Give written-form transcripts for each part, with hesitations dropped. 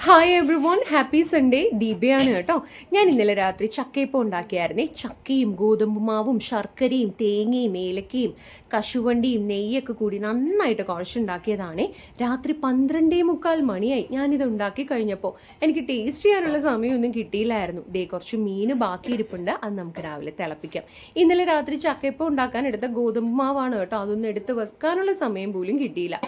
Hi everyone, happy Sunday. ദീപയാണ് കേട്ടോ. ഞാൻ ഇന്നലെ രാത്രി ചക്കയപ്പം ഉണ്ടാക്കിയായിരുന്നേ. ചക്കയും ഗോതമ്പ് മാവും ശർക്കരയും തേങ്ങയും ഏലക്കയും കശുവണ്ടിയും നെയ്യൊക്കെ കൂടി നന്നായിട്ട് കുഴച്ചുണ്ടാക്കിയതാണേ. രാത്രി 12:45 മണിയായി ഞാനിത് ഉണ്ടാക്കി കഴിഞ്ഞപ്പോൾ. എനിക്ക് ടേസ്റ്റ് ചെയ്യാനുള്ള സമയമൊന്നും കിട്ടിയില്ലായിരുന്നു. കുറച്ച് മീൻ ബാക്കിയിരിപ്പുണ്ട്, അത് നമുക്ക് രാവിലെ തിളപ്പിക്കാം. ഇന്നലെ രാത്രി ചക്കയപ്പം ഉണ്ടാക്കാൻ എടുത്ത ഗോതമ്പ് മാവാണ് കേട്ടോ. അതൊന്നും എടുത്ത് വെക്കാനുള്ള സമയം പോലും കിട്ടിയില്ല.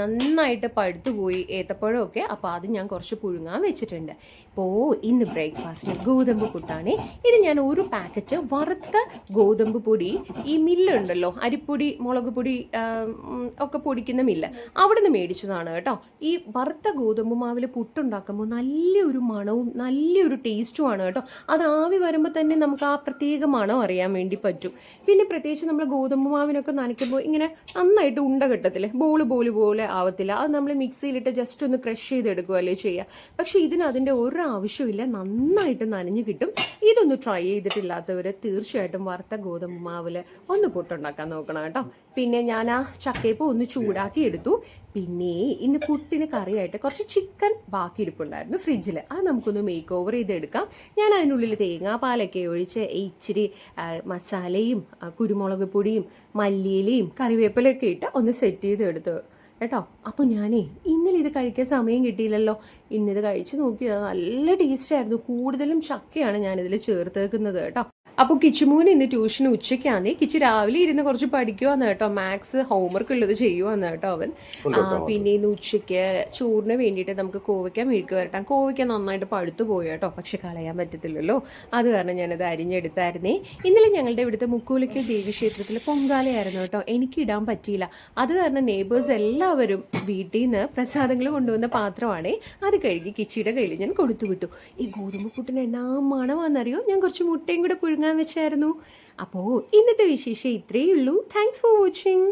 നന്നായിട്ട് പഴുത്തുപോയി ഏത്തപ്പഴമൊക്കെ. അപ്പോൾ അത് ഞാൻ കുറച്ച് പുഴുങ്ങാൻ വെച്ചിട്ടുണ്ട്. ഇപ്പോൾ ഇന്ന് ബ്രേക്ക്ഫാസ്റ്റിന് ഗോതമ്പ് പുട്ടാണ്. ഇത് ഞാൻ ഒരു പാക്കറ്റ് വറുത്ത ഗോതമ്പ് പൊടി, ഈ മില്ലുണ്ടല്ലോ, അരിപ്പൊടി മുളക് പൊടി ഒക്കെ പൊടിക്കുന്ന മില്ല്, അവിടെ നിന്ന് മേടിച്ചതാണ് കേട്ടോ. ഈ വറുത്ത ഗോതമ്പ് മാവിൽ പുട്ടുണ്ടാക്കുമ്പോൾ നല്ലൊരു മണവും നല്ലൊരു ടേസ്റ്റുമാണ് കേട്ടോ. അത് ആവി വരുമ്പോൾ തന്നെ നമുക്ക് ആ പ്രത്യേക മണം അറിയാൻ വേണ്ടി പറ്റും. പിന്നെ പ്രത്യേകിച്ച് നമ്മൾ ഗോതമ്പ് മാവിനൊക്കെ നനയ്ക്കുമ്പോൾ ഇങ്ങനെ നന്നായിട്ട് ഉണ്ട കെട്ടത്തില്ലേ, പോലെ ആവത്തില്ല. അത് നമ്മൾ മിക്സിയിലിട്ട് ജസ്റ്റ് ഒന്ന് ക്രഷ് ചെയ്തെടുക്കുകയല്ലേ ചെയ്യുക. പക്ഷെ ഇതിന് അതിൻ്റെ ഒരു ആവശ്യമില്ല, നന്നായിട്ട് നനഞ്ഞു കിട്ടും. ഇതൊന്ന് ട്രൈ ചെയ്തിട്ടില്ലാത്തവർ തീർച്ചയായിട്ടും വറുത്ത ഗോതമ്പ് മാവിൽ ഒന്ന് പുട്ടുണ്ടാക്കാൻ നോക്കണം കേട്ടോ. പിന്നെ ഞാൻ ആ ചക്കയപ്പം ഒന്ന് ചൂടാക്കി എടുത്തു. പിന്നെ ഇന്ന് പുട്ടിന് കറിയായിട്ട് കുറച്ച് ചിക്കൻ ബാക്കി ഇരിപ്പുണ്ടായിരുന്നു ഫ്രിഡ്ജിൽ. അത് നമുക്കൊന്ന് മേക്ക് ഓവർ ചെയ്തെടുക്കാം. ഞാൻ അതിനുള്ളിൽ തേങ്ങാപ്പാലൊക്കെ ഒഴിച്ച് ഇച്ചിരി മസാലയും കുരുമുളക് പൊടിയും മല്ലിയിലയും കറിവേപ്പിലൊക്കെ ഇട്ട് ഒന്ന് സെറ്റ് ചെയ്തെടുത്തു കേട്ടോ. അപ്പോൾ ഞാനേ ഇന്നലെ ഇത് കഴിക്കാൻ സമയം കിട്ടിയില്ലല്ലോ. ഇന്നിത് കഴിച്ച് നോക്കിയത് നല്ല ടേസ്റ്റായിരുന്നു. കൂടുതലും ചക്കയാണ് ഞാനിതിൽ ചേർത്തേക്കുന്നത് കേട്ടോ. അപ്പോൾ കിച്ചുമൂന് ഇന്ന് ട്യൂഷന് ഉച്ചയ്ക്കാന്നേ. കിച്ചു രാവിലെ ഇരുന്ന് കുറച്ച് പഠിക്കുവാന്ന് കേട്ടോ. മാത്സ് ഹോംവർക്ക് ഉള്ളത് ചെയ്യുവാന്ന് കേട്ടോ അവൻ. പിന്നെ ഇന്ന് ഉച്ചയ്ക്ക് ചോറിന് വേണ്ടിയിട്ട് നമുക്ക് കോവയ്ക്ക മെഴുക്ക് വരട്ടാം. കോവയ്ക്ക നന്നായിട്ട് പഴുത്തു പോയി കേട്ടോ, പക്ഷെ കളയാൻ പറ്റത്തില്ലല്ലോ. അത് കാരണം ഞാനത് അരിഞ്ഞെടുത്തായിരുന്നേ. ഇന്നലെ ഞങ്ങളുടെ ഇവിടുത്തെ മുക്കോലിക്കൽ ദേവീക്ഷേത്രത്തിൽ പൊങ്കാലയായിരുന്നു കേട്ടോ. എനിക്ക് ഇടാൻ പറ്റിയില്ല. അത് കാരണം നെയ്ബേഴ്സ് എല്ലാവരും വീട്ടിൽ നിന്ന് പ്രസാദങ്ങൾ കൊണ്ടുവന്ന പാത്രമാണേ. അത് കഴുകി കിച്ചിയുടെ കയ്യിൽ ഞാൻ കൊടുത്തു വിട്ടു. ഈ ഗോതമ്പ് പുട്ടിന് എന്നാ മണമാണെന്നറിയോ. ഞാൻ കുറച്ച് മുട്ടയും കൂടെ പുഴുങ്ങാൻ വെച്ചായിരുന്നു. അപ്പോൾ ഇന്നത്തെ വിശേഷം ഇത്രയേ ഉള്ളൂ. Thanks for watching.